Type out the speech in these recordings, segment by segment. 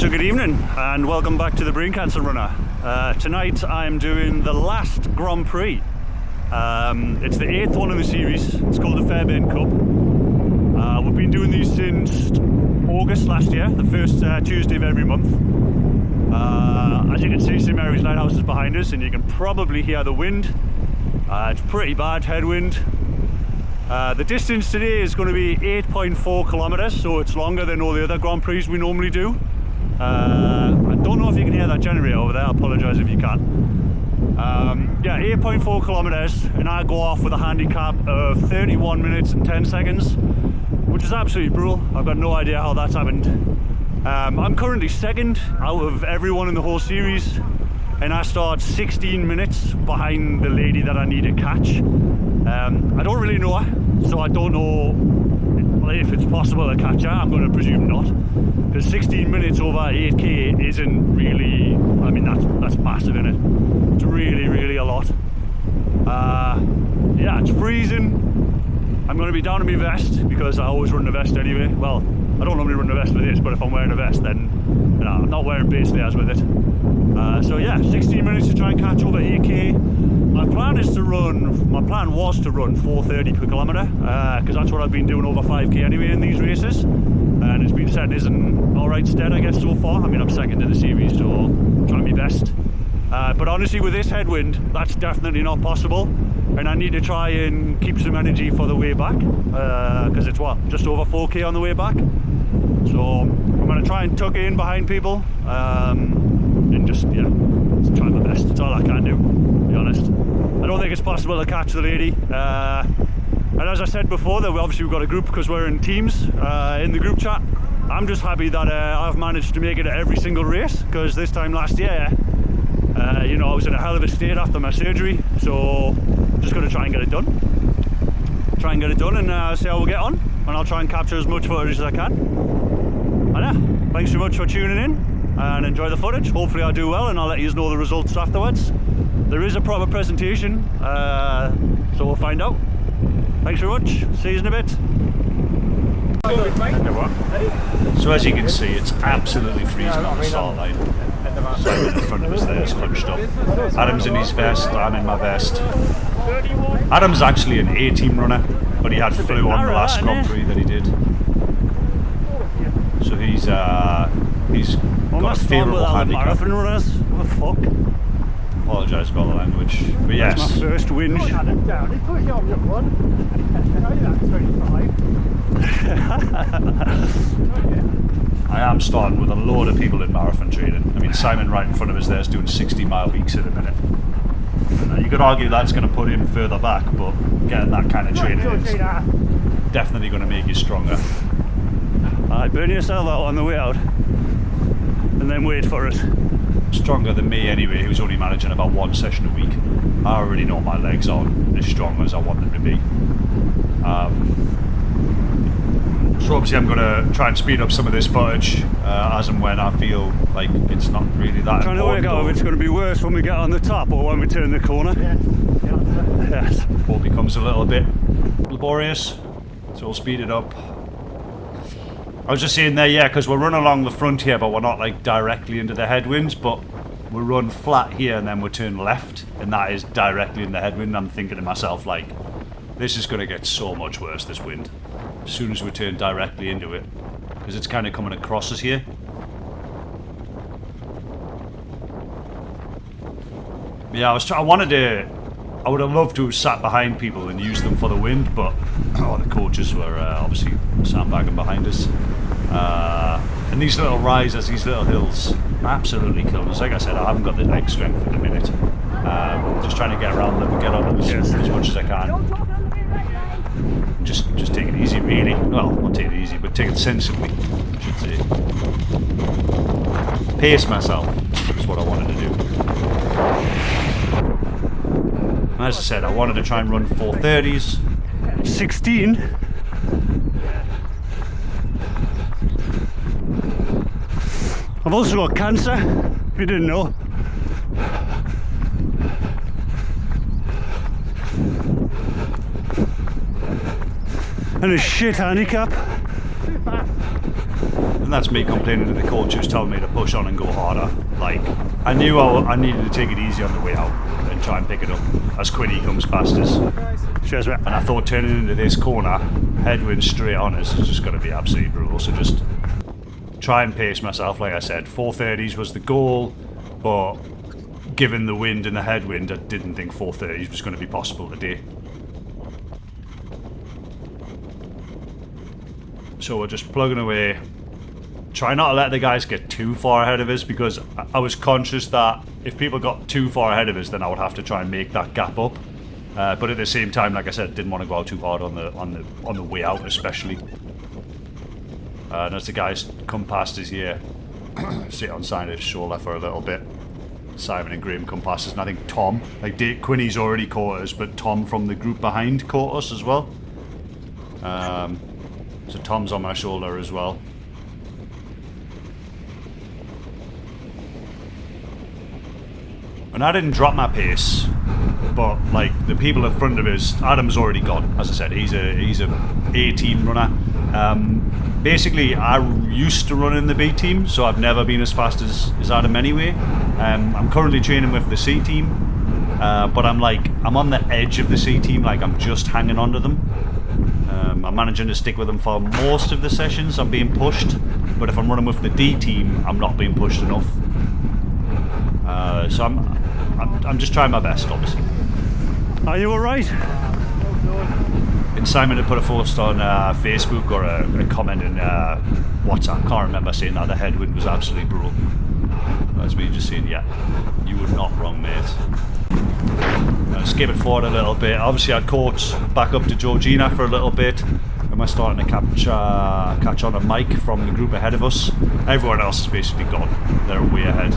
So good evening and welcome back to the Brain Cancer Runner. Tonight I'm doing the last Grand Prix. It's the 8th one in the series. It's called the Fairbairn Cup. We've been doing these since August last year, the first Tuesday of every month. As you can see, St Mary's Lighthouse is behind us and you can probably hear the wind. It's pretty bad headwind. The distance today is going to be 8.4 kilometers, so it's longer than all the other Grand Prix we normally do. I don't know if you can hear that generator over there. I apologise if you can. Yeah, 8.4 kilometers, and I go off with a handicap of 31 minutes and 10 seconds, which is absolutely brutal. I've got no idea how that's happened. I'm currently second out of everyone in the whole series, and I start 16 minutes behind the lady that I need to catch. I don't really know her, so I don't know if it's possible to catch her. I'm going to presume not, because 16 minutes over 8k isn't really, I mean, that's massive, isn't it? It's really a lot. Yeah, it's freezing. I'm going to be down in my vest because I always run the vest anyway. Well, I don't normally run the vest with this, but if I'm wearing a vest, then you know, I'm not wearing base layers with it. So yeah, 16 minutes to try and catch over 8k. My plan was to run 4:30 per kilometre, because that's what I've been doing over 5k anyway in these races, and it's been set as an alright stead, I guess, so far. I mean, I'm second in the series, so I'm trying my best. But honestly, with this headwind, that's definitely not possible, and I need to try and keep some energy for the way back, because it's what, just over 4k on the way back. So I'm going to try and tuck in behind people, and just, yeah, try my best. That's all I can do, to be honest. I don't think it's possible to catch the lady. And as I said before, that we've got a group because we're in teams in the group chat. I'm just happy that I've managed to make it at every single race, because this time last year, you know, I was in a hell of a state after my surgery. So I'm just going to try and get it done. And see how we get on. And I'll try and capture as much footage as I can. And yeah, thanks so much for tuning in and enjoy the footage. Hopefully I do well and I'll let you know the results afterwards. There is a proper presentation, so we'll find out. Thanks very much, see you in a bit. So as you can see, it's absolutely freezing on the start line. Simon in front of us there is hunched up. Adam's in his vest, I'm in my vest. Adam's actually an A-team runner, but he had flu on the last Grand Prix that he did. So he's got a favourable handicap. What the fuck? Apologise about the language, but yes. That's my first whinge. I am starting with a load of people in marathon training. I mean, Simon right in front of us there is doing 60-mile weeks in a minute. You could argue that's going to put him further back, but getting that kind of training is definitely going to make you stronger. Alright, burn yourself out on the way out, and then wait for it. Stronger than me anyway, who's only managing about one session a week. I already know my legs aren't as strong as I want them to be. So obviously I'm going to try and speed up some of this footage as and when I feel like it's not really that important. Trying to work out if it's going to be worse when we get on the top or when we turn the corner. Yes. Or becomes a little bit laborious, so we'll speed it up. I was just saying there, yeah, because we're running along the front here, but we're not like directly into the headwinds, but we run flat here and then we turn left, and that is directly in the headwind. I'm thinking to myself, like, this is going to get so much worse, this wind, as soon as we turn directly into it, because it's kind of coming across us here. Yeah, I would have loved to have sat behind people and used them for the wind, but the coaches were obviously sandbagging behind us. And these little rises, these little hills, absolutely killing us. Like I said, I haven't got the leg strength at the minute. Just trying to get around them and get on them as much as I can. Just take it easy, really. Well, not take it easy, but take it sensibly, I should say. Pace myself is what I wanted to do. As I said, I wanted to try and run 4:30s. 16. I've also got cancer, if you didn't know. And a shit handicap. And that's me complaining to the coach who's telling me to push on and go harder. Like, I knew I needed to take it easy on the way out and try and pick it up as Quinny comes past us. Cheers, mate. And I thought turning into this corner, headwind straight on us, is just going to be absolutely brutal. So just try and pace myself, like I said. 430s was the goal, but given the wind and the headwind, I didn't think 430s was going to be possible today. So we're just plugging away. Try not to let the guys get too far ahead of us, because I was conscious that if people got too far ahead of us, then I would have to try and make that gap up. But at the same time, like I said, didn't want to go out too hard on the way out, especially. And as the guys come past us here, sit on Simon's shoulder for a little bit. Simon and Graham come past us, and I think Tom, like Quinny's already caught us, but Tom from the group behind caught us as well. So Tom's on my shoulder as well. And I didn't drop my pace, but like the people in front of us, Adam's already gone. As I said, he's a A team runner. Basically, I used to run in the B team, so I've never been as fast as Adam anyway. I'm currently training with the C team, but I'm on the edge of the C team, like I'm just hanging on to them. I'm managing to stick with them for most of the sessions. I'm being pushed, but if I'm running with the D team, I'm not being pushed enough. So I'm just trying my best, obviously. Are you alright? And Simon had put a post on Facebook or a comment in WhatsApp. Can't remember, saying that the headwind was absolutely brutal. That's me just saying, yeah, you were not wrong, mate. Skipping forward a little bit. Obviously, I caught back up to Georgina for a little bit, and we're starting to catch on a mic from the group ahead of us. Everyone else is basically gone. They're way ahead.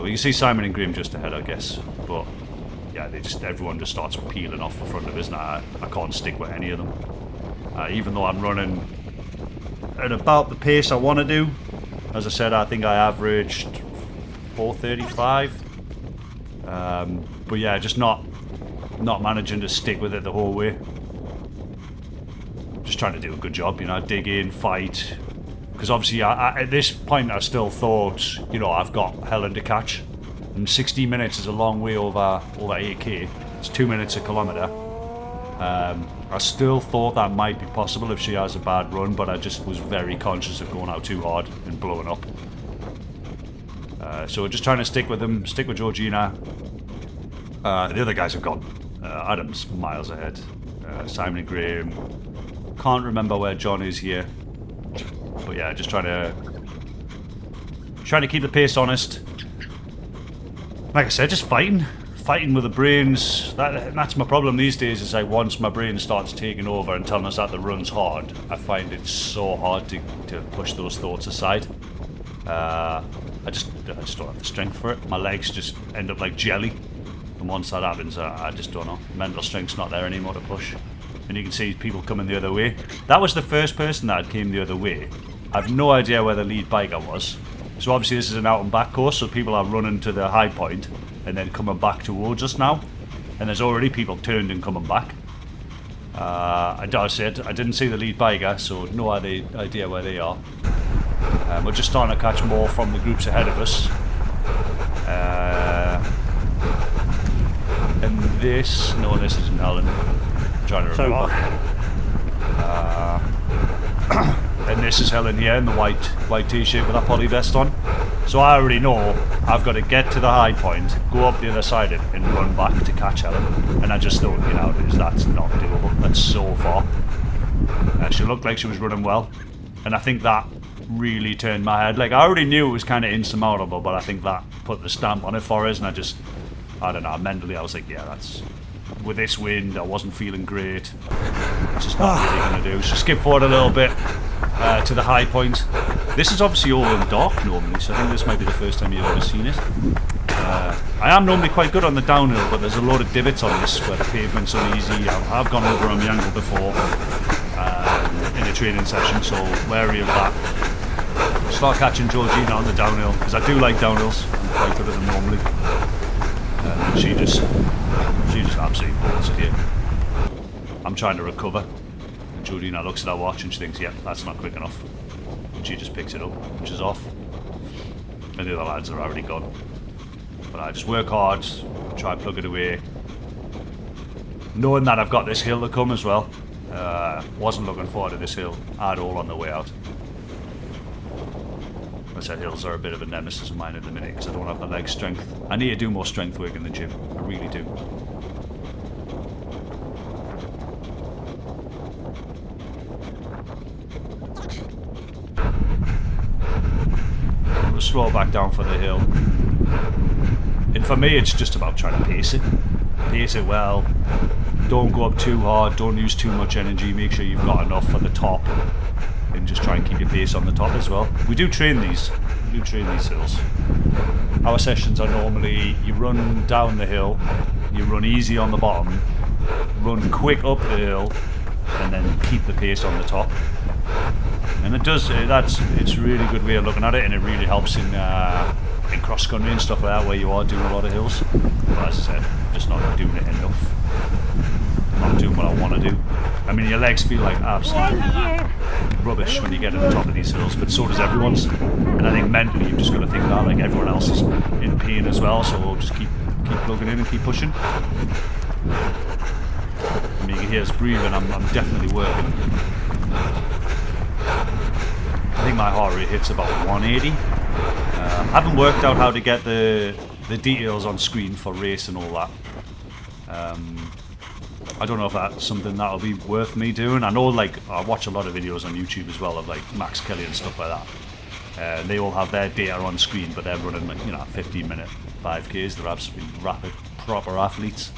We can see Simon and Graham just ahead, I guess, but yeah, everyone just starts peeling off the front of us, and I can't stick with any of them. Even though I'm running at about the pace I want to do. As I said, I think I averaged 4:35. But yeah, just not managing to stick with it the whole way. Just trying to do a good job, dig in, fight. Because obviously, at this point, I still thought, I've got Helen to catch. And 60 minutes is a long way over 8k. It's 2 minutes a kilometre. I still thought that might be possible if she has a bad run, but I just was very conscious of going out too hard and blowing up. So we're just trying to stick with them, stick with Georgina. The other guys have gone. Adam's miles ahead. Simon and Graham. Can't remember where John is here. But yeah, just trying to keep the pace honest. Like I said, just fighting with the brains. That's my problem these days, is like once my brain starts taking over and telling us that the run's hard, I find it so hard to push those thoughts aside. I just don't have the strength for it. My legs just end up like jelly, and once that happens, I just don't know. Mental strength's not there anymore to push. And you can see people coming the other way. That was the first person that came the other way. I've no idea where the lead biker was. So obviously this is an out and back course, so people are running to the high point and then coming back towards us now. And there's already people turned and coming back. I didn't see the lead biker, so no idea where they are. We're just starting to catch more from the groups ahead of us. And this isn't Helen. I'm trying to remember. And this is Helen here in the white t-shirt with that poly vest on. So I already know I've got to get to the high point, go up the other side of it, and run back to catch Helen. And I just thought, that's not doable. That's so far. She looked like she was running well, and I think that really turned my head. Like, I already knew it was kind of insurmountable, but I think that put the stamp on it for us, and I don't know, mentally I was like, yeah, that's... With this wind, I wasn't feeling great. It's just not really going to do. So skip forward a little bit to the high point. This is obviously all in dark normally, so I think this might be the first time you've ever seen it. I am normally quite good on the downhill, but there's a load of divots on this where the pavement's uneasy. I've gone over on the angle before in a training session, so wary of that. Start catching Georgina on the downhill, because I do like downhills. I'm quite good at them normally. And she just absolutely bolts it here. I'm trying to recover. And Georgina looks at her watch and she thinks, yeah, that's not quick enough. And literally just picks it up, which is off. And the other lads are already gone. But I just work hard, try and plug it away. Knowing that I've got this hill to come as well. Wasn't looking forward to this hill at all on the way out. I said hills are a bit of a nemesis of mine at the minute because I don't have the leg strength. I need to do more strength work in the gym. I really do. We'll slow back down for the hill. And for me, it's just about trying to pace it. Pace it well. Don't go up too hard. Don't use too much energy. Make sure you've got enough for the top. And just try and keep your pace on the top as well. We do train these. We do train these hills. Our sessions are normally you run down the hill, you run easy on the bottom, run quick up the hill, and then keep the pace on the top. And it does. It's a really good way of looking at it, and it really helps in cross country and stuff like that, where you are doing a lot of hills. But as I said, I'm just not doing it enough. I'm not doing what I want to do. I mean, your legs feel like absolute rubbish when you get to the top of these hills, but so does everyone's. And I think mentally you've just got to think that like everyone else is in pain as well, so we'll just keep plugging in and keep pushing. I mean, you can hear us breathing. I'm definitely working. I think my heart rate hits about 180. I haven't worked out how to get the details on screen for race and all that. I don't know if that's something that'll be worth me doing. I know, like, I watch a lot of videos on YouTube as well of like Max Kelly and stuff like that. They all have their data on screen, but they're running like 15-minute 5Ks. They're absolutely rapid, proper athletes.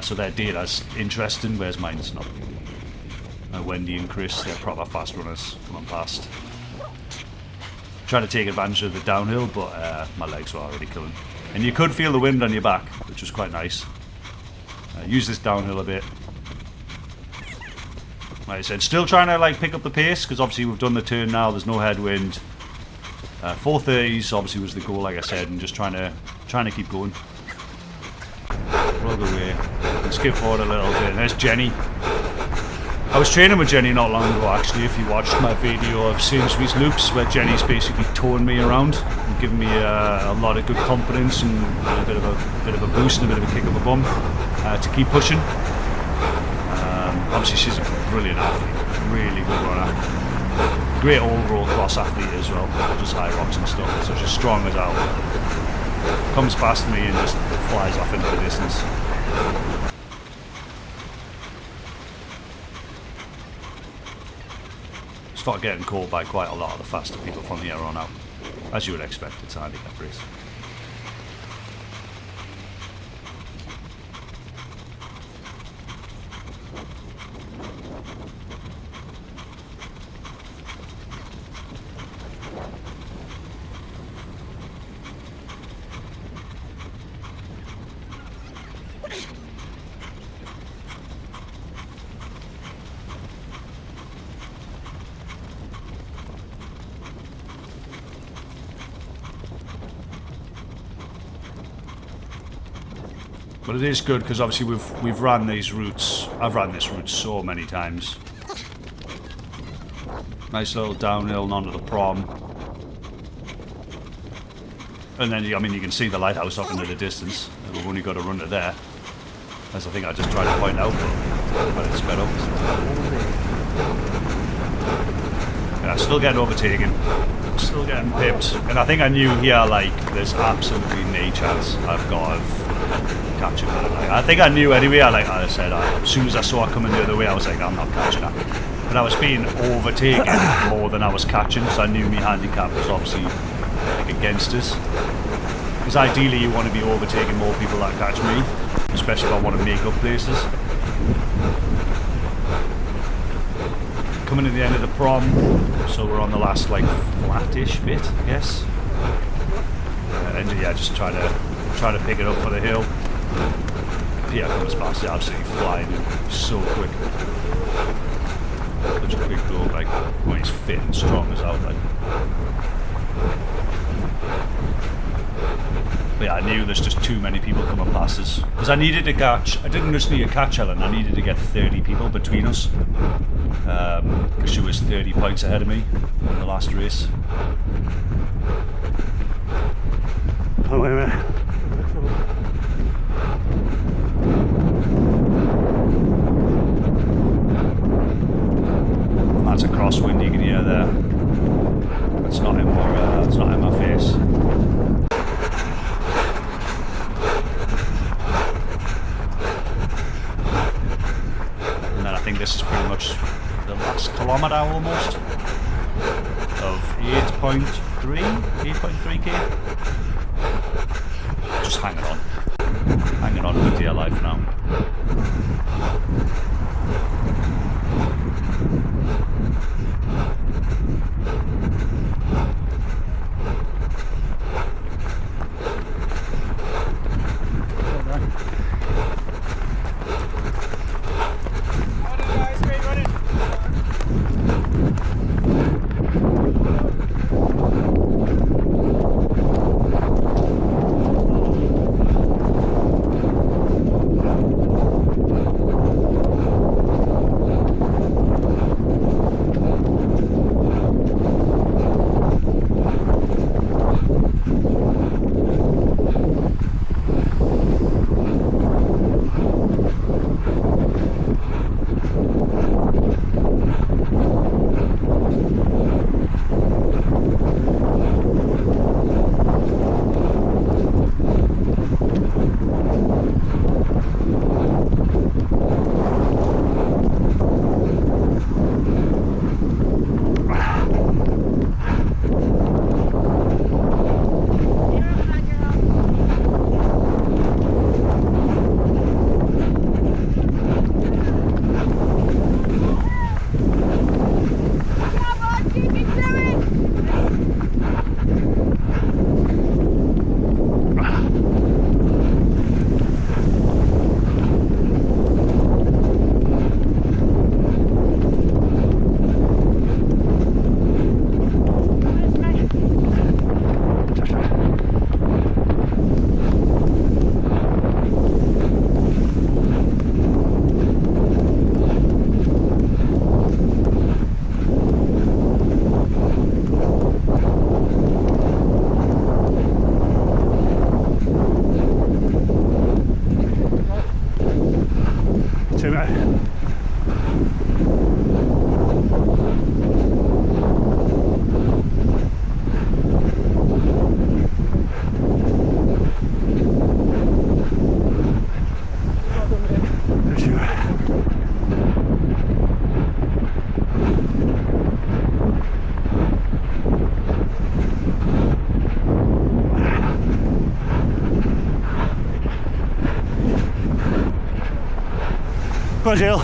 So their data's interesting, whereas mine's not. Wendy and Chris, they're proper fast runners coming past. Trying to take advantage of the downhill, but my legs were already killing. And you could feel the wind on your back, which was quite nice. Use this downhill a bit. Like I said, still trying to like pick up the pace, because obviously we've done the turn now, there's no headwind. 430s obviously was the goal, like I said, and just trying to keep going. Plug away. And skip forward a little bit. And there's Jenny. I was training with Jenny not long ago, actually. If you watched my video of Sainsbury's Loops, where Jenny's basically towing me around and giving me a lot of good confidence and a bit of a boost and a bit of a kick up the bum to keep pushing. Obviously, she's a brilliant athlete, really good runner, great overall cross athlete as well, just high rocks and stuff. So she's strong as hell. Comes past me and just flies off into the distance. Start getting caught by quite a lot of the faster people from here on out. As you would expect, it's a handicap race. But it is good because obviously we've ran these routes. I've ran this route so many times. Nice little downhill and onto the prom. And then, I mean, you can see the lighthouse up into the distance. We've only got to run to there. As I think I just tried to point out, but it's sped up. Yeah, still getting overtaken. Still getting pipped. And I think I knew here, like, there's absolutely no chance I've got of catching her. I think I knew anyway. Like I said, as soon as I saw her coming the other way, I was like, I'm not catching her. But I was being overtaken more than I was catching, so I knew my handicap was obviously like against us. Because ideally, you want to be overtaking more people that catch me, especially if I want to make up places. Coming to the end of the prom, so we're on the last like flattish bit, I guess. And yeah, just trying to pick it up for the hill. Pierre comes past it, absolutely flying in, so quick. Such a quick goal, like when he's fit and strong as out, like. But yeah, I knew there's just too many people coming past us. Because I needed to catch, I didn't just need to catch Helen, I needed to get 30 people between us. because she was 30 points ahead of me in the last race. Oh, wait a minute. And that's a crosswind you can hear there. It's not in my face. And then I think this is pretty much the last kilometre almost of 8.3k. Just hanging on for dear life now. Come on, Jill.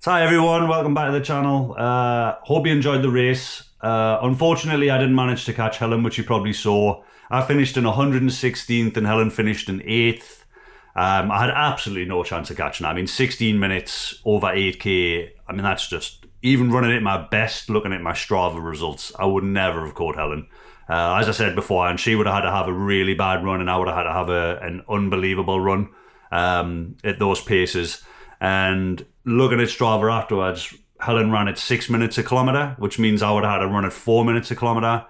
Hi everyone, welcome back to the channel. Hope you enjoyed the race. Unfortunately, I didn't manage to catch Helen, which you probably saw. I finished in 116th and Helen finished in 8th. I had absolutely no chance of catching her. I mean, 16 minutes over 8k. I mean, that's just, even running at my best, looking at my Strava results, I would never have caught Helen. As I said before, and she would have had to have a really bad run and I would have had to have an unbelievable run at those paces. And looking at Strava afterwards, Helen ran at 6 minutes a kilometre, which means I would have had to run at 4 minutes a kilometre.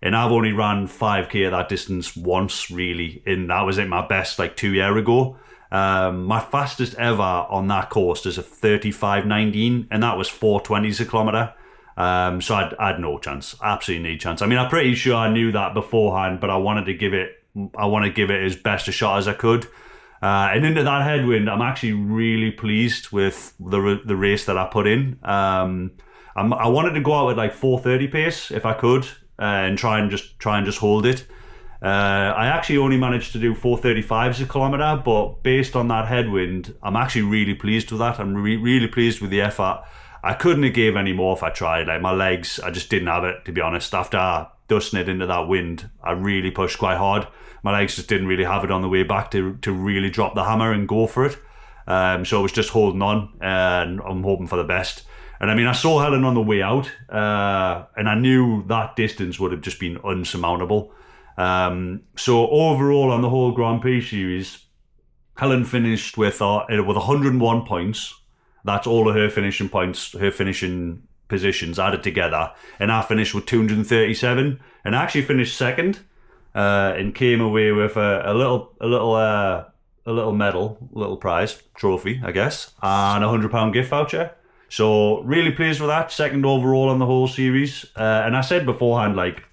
And I've only ran 5k at that distance once, really, and that was at my best like 2 years ago. My fastest ever on that course is a 35.19, and that was 4:20 a kilometre. So I had no chance, absolutely no chance. I mean, I'm pretty sure I knew that beforehand, but I wanted to give it as best a shot as I could. And into that headwind, I'm actually really pleased with the race that I put in. I wanted to go out with like 4:30 pace if I could, and try and just hold it. I actually only managed to do 4:35 a kilometre, but based on that headwind, I'm actually really pleased with that. I'm really pleased with the effort. I couldn't have gave any more if I tried. Like my legs, I just didn't have it, to be honest. After dusting it into that wind, I really pushed quite hard. My legs just didn't really have it on the way back to really drop the hammer and go for it. So I was just holding on, and I'm hoping for the best. And I mean, I saw Helen on the way out, and I knew that distance would have just been unsurmountable. So overall on the whole Grand Prix series, Helen finished with 101 points. That's all of her finishing points, her finishing positions added together, and I finished with 237, and I actually finished second, and came away with a little medal, little prize trophy, I guess, and £100 gift voucher. So really pleased with that. Second overall on the whole series, and I said beforehand, like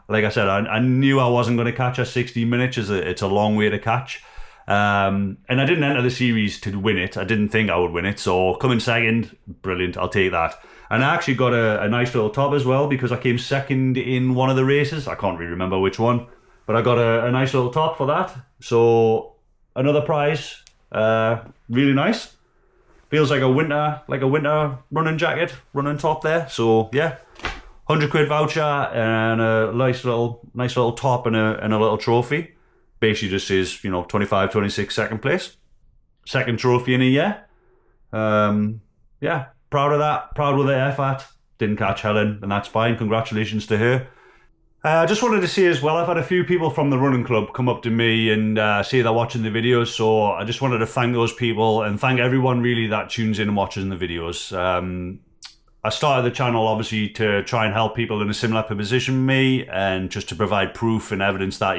I said, I knew I wasn't going to catch a 16 minutes. It's a long way to catch. And I didn't enter the series to win it. I didn't think I would win it. So coming second, brilliant. I'll take that. And I actually got a nice little top as well, because I came second in one of the races. I can't really remember which one, but I got a nice little top for that. So another prize, really nice. Feels like a winter running jacket, running top there. So yeah. £100 voucher and a nice little top and a little trophy. Basically just says, 25, 26 second place. Second trophy in a year. Yeah, proud of that. Proud with the effort. Didn't catch Helen, and that's fine. Congratulations to her. I just wanted to say as well, I've had a few people from the running club come up to me and say they're watching the videos. So I just wanted to thank those people and thank everyone really that tunes in and watches the videos. I started the channel obviously to try and help people in a similar position to me, and just to provide proof and evidence that,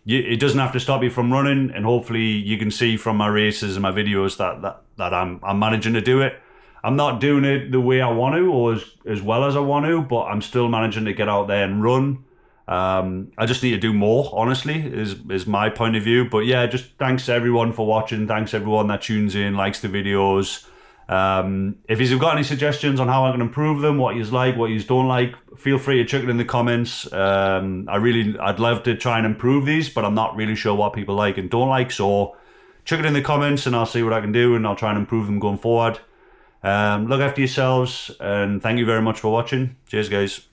it doesn't have to stop you from running, and hopefully you can see from my races and my videos that I'm managing to do it. I'm not doing it the way I want to, or as well as I want to, but I'm still managing to get out there and run. I just need to do more, honestly, is my point of view. But yeah, just thanks to everyone for watching. Thanks to everyone that tunes in, likes the videos. If you've got any suggestions on how I can improve them, what you like, what you don't like, feel free to chuck it in the comments. I'd love to try and improve these, but I'm not really sure what people like and don't like, so chuck it in the comments and I'll see what I can do, and I'll try and improve them going forward. Look after yourselves, and thank you very much for watching. Cheers guys.